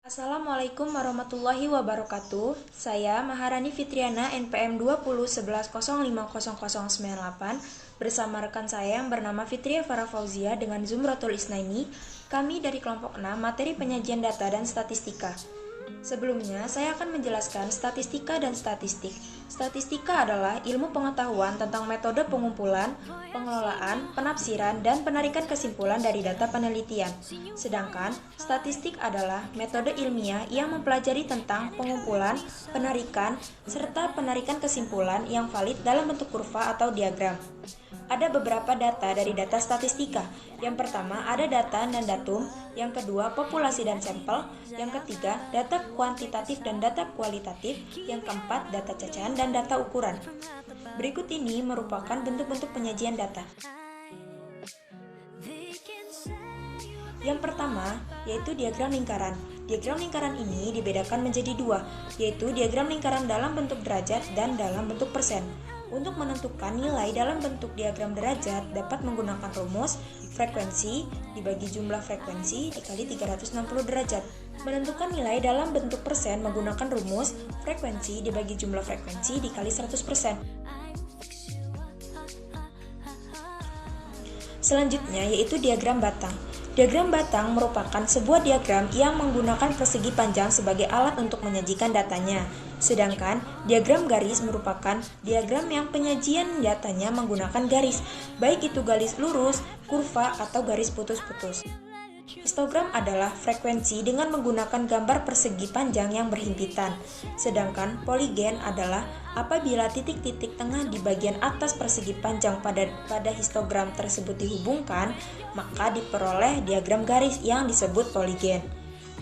Assalamualaikum warahmatullahi wabarakatuh. Saya Maharani Fitriana NPM 2011050098 bersama rekan saya yang bernama Fitria Farah Fauzia dengan Zumratul Isnaini. Kami dari kelompok 6 materi penyajian data dan statistika. Sebelumnya, saya akan menjelaskan statistika dan statistik. Statistika adalah ilmu pengetahuan tentang metode pengumpulan, pengelolaan, penafsiran, dan penarikan kesimpulan dari data penelitian. Sedangkan, statistik adalah metode ilmiah yang mempelajari tentang pengumpulan, penarikan, serta penarikan kesimpulan yang valid dalam bentuk kurva atau diagram. Ada beberapa data dari data statistika. Yang pertama ada data dan datum, yang kedua populasi dan sampel, yang ketiga data kuantitatif dan data kualitatif, yang keempat data cacahan dan data ukuran. Berikut ini merupakan bentuk-bentuk penyajian data. Yang pertama yaitu diagram lingkaran. Diagram lingkaran ini dibedakan menjadi dua, yaitu diagram lingkaran dalam bentuk derajat dan dalam bentuk persen. Untuk menentukan nilai dalam bentuk diagram derajat dapat menggunakan rumus frekuensi dibagi jumlah frekuensi dikali 360 derajat. Menentukan nilai dalam bentuk persen menggunakan rumus frekuensi dibagi jumlah frekuensi dikali 100%. Selanjutnya yaitu diagram batang. Diagram batang merupakan sebuah diagram yang menggunakan persegi panjang sebagai alat untuk menyajikan datanya. Sedangkan diagram garis merupakan diagram yang penyajian datanya menggunakan garis, baik itu garis lurus, kurva, atau garis putus-putus. Histogram adalah frekuensi dengan menggunakan gambar persegi panjang yang berhimpitan. Sedangkan poligen adalah apabila titik-titik tengah di bagian atas persegi panjang pada histogram tersebut dihubungkan, maka diperoleh diagram garis yang disebut poligen.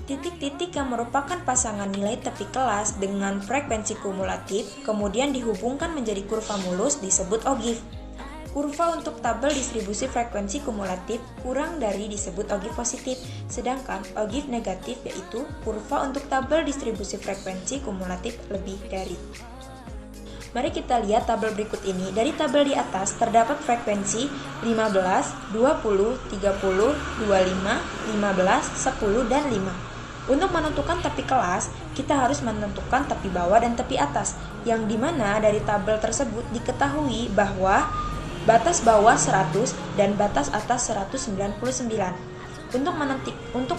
Titik-titik yang merupakan pasangan nilai tepi kelas dengan frekuensi kumulatif kemudian dihubungkan menjadi kurva mulus disebut ogive. Kurva untuk tabel distribusi frekuensi kumulatif kurang dari disebut ogive positif, sedangkan ogive negatif yaitu kurva untuk tabel distribusi frekuensi kumulatif lebih dari. Mari kita lihat tabel berikut ini. Dari tabel di atas terdapat frekuensi 15, 20, 30, 25, 15, 10, dan 5. Untuk menentukan tepi kelas, kita harus menentukan tepi bawah dan tepi atas, yang dimana dari tabel tersebut diketahui bahwa batas bawah 100 dan batas atas 199. Untuk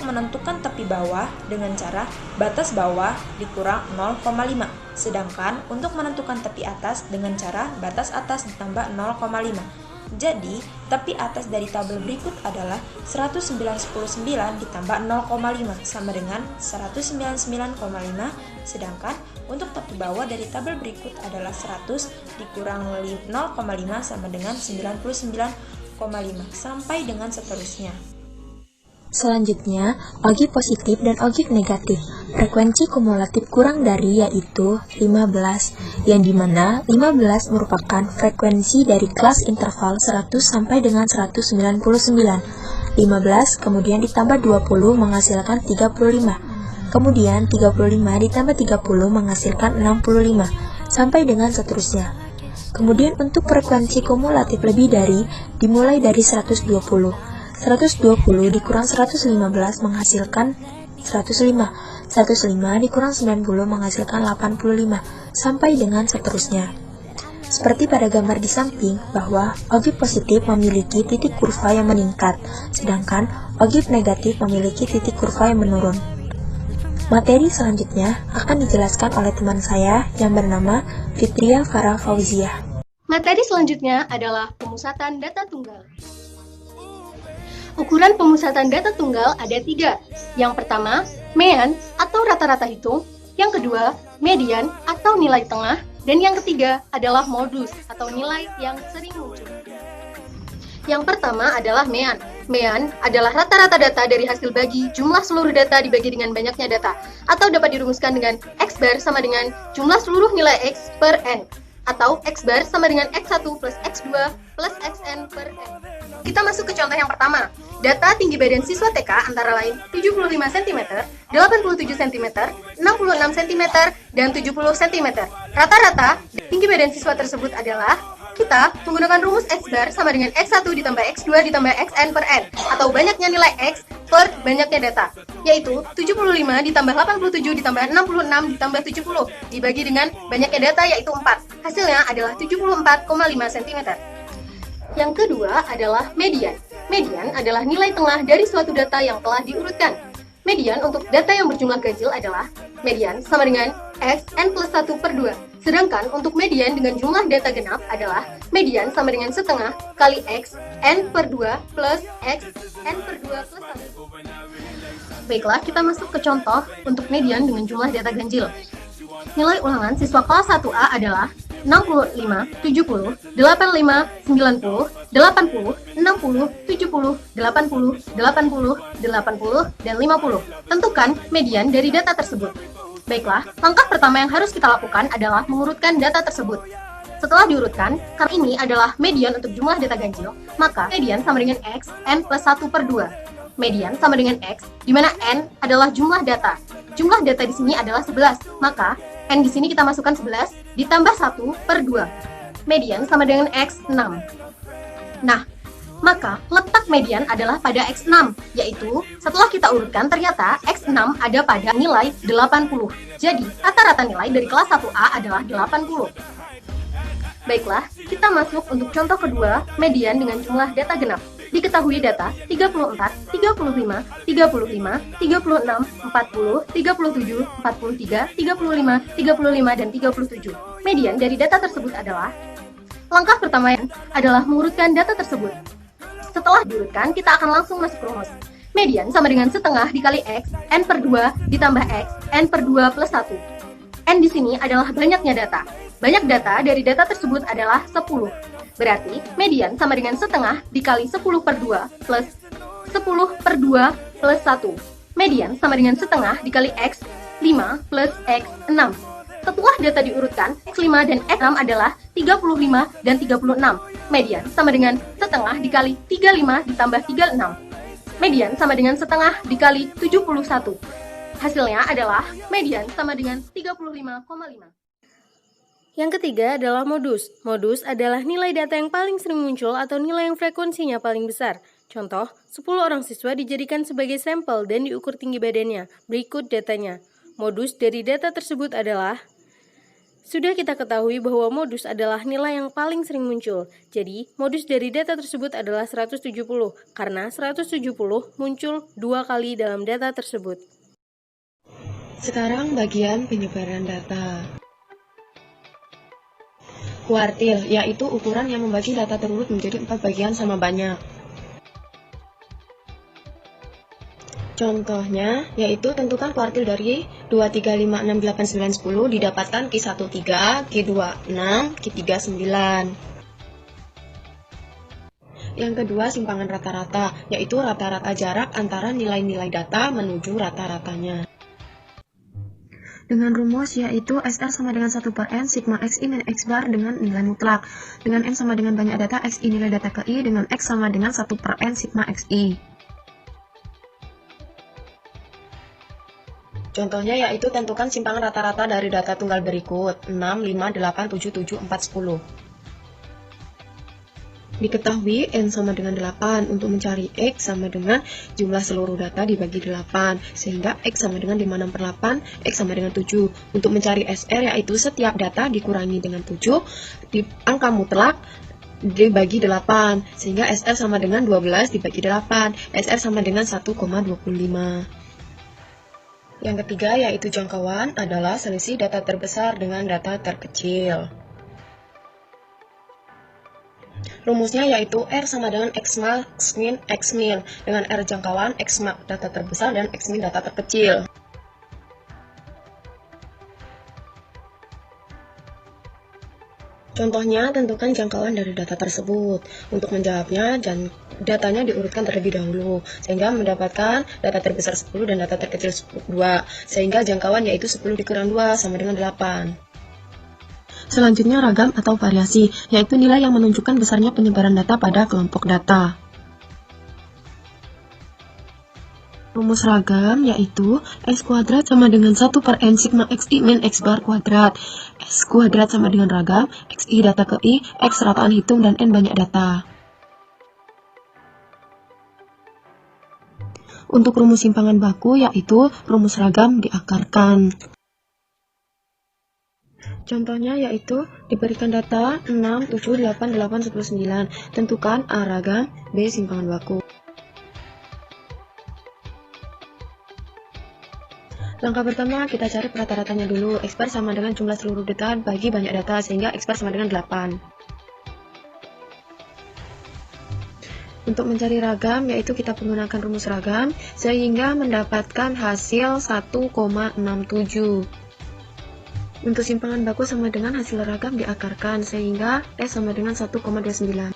menentukan tepi bawah dengan cara batas bawah dikurang 0,5, sedangkan untuk menentukan tepi atas dengan cara batas atas ditambah 0,5. Jadi, tepi atas dari tabel berikut adalah 199 ditambah 0,5 sama dengan 199,5, sedangkan untuk tepi bawah dari tabel berikut adalah 100 dikurang 0,5 sama dengan 99,5 sampai dengan seterusnya. Selanjutnya, ogive positif dan ogive negatif. Frekuensi kumulatif kurang dari yaitu 15, yang dimana 15 merupakan frekuensi dari kelas interval 100 sampai dengan 199. 15 kemudian ditambah 20 menghasilkan 35. Kemudian 35 ditambah 30 menghasilkan 65, sampai dengan seterusnya. Kemudian untuk frekuensi kumulatif lebih dari dimulai dari 120. 120 dikurang 115 menghasilkan 105. 105 dikurang 90 menghasilkan 85, sampai dengan seterusnya. Seperti pada gambar di samping, bahwa ogive positif memiliki titik kurva yang meningkat, sedangkan ogive negatif memiliki titik kurva yang menurun. Materi selanjutnya akan dijelaskan oleh teman saya yang bernama Fitria Farah Fauzia. Materi selanjutnya adalah pemusatan data tunggal. Ukuran pemusatan data tunggal ada 3. Yang pertama, mean atau rata-rata hitung. Yang kedua, median atau nilai tengah. Dan yang ketiga adalah modus atau nilai yang sering muncul. Yang pertama adalah mean. Mean adalah rata-rata data dari hasil bagi jumlah seluruh data dibagi dengan banyaknya data. Atau dapat dirumuskan dengan X bar sama dengan jumlah seluruh nilai X per N. Atau X bar sama dengan X1 plus X2 plus Xn per N. Kita masuk ke contoh yang pertama. Data tinggi badan siswa TK antara lain 75 cm, 87 cm, 66 cm, dan 70 cm. Rata-rata tinggi badan siswa tersebut adalah Kita menggunakan rumus X bar sama dengan X1 ditambah X2 ditambah Xn per N, atau banyaknya nilai X per banyaknya data, yaitu 75 ditambah 87 ditambah 66 ditambah 70 dibagi dengan banyaknya data yaitu 4. Hasilnya adalah 74,5 cm. Yang kedua adalah median. Median adalah nilai tengah dari suatu data yang telah diurutkan. Median untuk data yang berjumlah ganjil adalah median sama dengan X n plus 1 per 2. Sedangkan untuk median dengan jumlah data genap adalah median sama dengan setengah kali X n per 2 plus X n per 2 plus 1. Baiklah, kita masuk ke contoh untuk median dengan jumlah data ganjil. Nilai ulangan siswa kelas 1A adalah 65, 70, 85, 90, 80, 60, 70, 80, 80, 80, dan 50. Tentukan median dari data tersebut. Baiklah, langkah pertama yang harus kita lakukan adalah mengurutkan data tersebut. Setelah diurutkan, karena ini adalah median untuk jumlah data ganjil, maka median sama dengan X n plus 1 per 2. Median sama dengan X, di mana N adalah jumlah data. Jumlah data di sini adalah 11, maka N di sini kita masukkan 11 ditambah 1 per 2. Median sama dengan X 6. Nah, maka letak median adalah pada X6, yaitu setelah kita urutkan ternyata X6 ada pada nilai 80. Jadi, rata-rata nilai dari kelas 1A adalah 80. Baiklah, kita masuk untuk contoh kedua, median dengan jumlah data genap. Diketahui data 34, 35, 35, 36, 40, 37, 43, 35, 35, dan 37. Median dari data tersebut adalah, langkah pertama adalah mengurutkan data tersebut. Setelah diurutkan, kita akan langsung masuk rumus. Median sama dengan setengah dikali X, N per 2 ditambah X, N per 2 plus 1. N di sini adalah banyaknya data. Banyak data dari data tersebut adalah 10. Berarti, median sama dengan setengah dikali 10 per 2 plus 10 per 2 plus 1. Median sama dengan setengah dikali X 5 plus X 6. Setelah data diurutkan, X5 dan X6 adalah 35 dan 36. Median sama dengan setengah dikali 35 ditambah 36. Median sama dengan setengah dikali 71. Hasilnya adalah median sama dengan 35,5. Yang ketiga adalah modus. Modus adalah nilai data yang paling sering muncul atau nilai yang frekuensinya paling besar. Contoh, 10 orang siswa dijadikan sebagai sampel dan diukur tinggi badannya. Berikut datanya. Modus dari data tersebut adalah, sudah kita ketahui bahwa modus adalah nilai yang paling sering muncul. Jadi, modus dari data tersebut adalah 170, karena 170 muncul 2 kali dalam data tersebut. Sekarang bagian penyebaran data. Kuartil, yaitu ukuran yang membagi data terurut menjadi 4 bagian sama banyak. Contohnya, yaitu tentukan kuartil dari 2, 3, 5, 6, 8, 9, 10 didapatkan Q13, Q26, Q39. Yang kedua, simpangan rata-rata, yaitu rata-rata jarak antara nilai-nilai data menuju rata-ratanya. Dengan rumus yaitu SR sama dengan 1 per N, sigma XI min X bar dengan nilai mutlak. Dengan N sama dengan banyak data, XI nilai data ke I, dengan X sama dengan 1 per N, sigma XI. Contohnya yaitu tentukan simpangan rata-rata dari data tunggal berikut, 6, 5, 8, 7, 7, 4, 10. Diketahui N sama dengan 8, untuk mencari X sama dengan jumlah seluruh data dibagi 8, sehingga X sama dengan 56 per 8, X sama dengan 7. Untuk mencari SR yaitu setiap data dikurangi dengan 7, di angka mutlak dibagi 8, sehingga SR sama dengan 12 dibagi 8, SR sama dengan 1,25. Yang ketiga yaitu jangkauan adalah selisih data terbesar dengan data terkecil. Rumusnya yaitu R sama dengan X max min X min, dengan R jangkauan, X max data terbesar, dan X min data terkecil. Contohnya, tentukan jangkauan dari data tersebut. Untuk menjawabnya, datanya diurutkan terlebih dahulu, sehingga mendapatkan data terbesar 10 dan data terkecil 2, sehingga jangkauan yaitu 10 dikurang 2 sama dengan 8. Selanjutnya ragam atau variasi, yaitu nilai yang menunjukkan besarnya penyebaran data pada kelompok data. Rumus ragam yaitu X kuadrat sama dengan 1 per N sigma XI min X bar kuadrat. X kuadrat sama dengan ragam, XI data ke I, X rataan hitung, dan N banyak data. Untuk rumus simpangan baku yaitu rumus ragam diakarkan. Contohnya yaitu diberikan data 6, 7, 8, 8, 10, 9. Tentukan A ragam, B simpangan baku. Langkah pertama, kita cari rata-ratanya dulu. X bar sama dengan jumlah seluruh data bagi banyak data, sehingga X bar sama dengan 8. Untuk mencari ragam, yaitu kita menggunakan rumus ragam, sehingga mendapatkan hasil 1,67. Untuk simpangan baku sama dengan hasil ragam diakarkan, sehingga S sama dengan 1,29.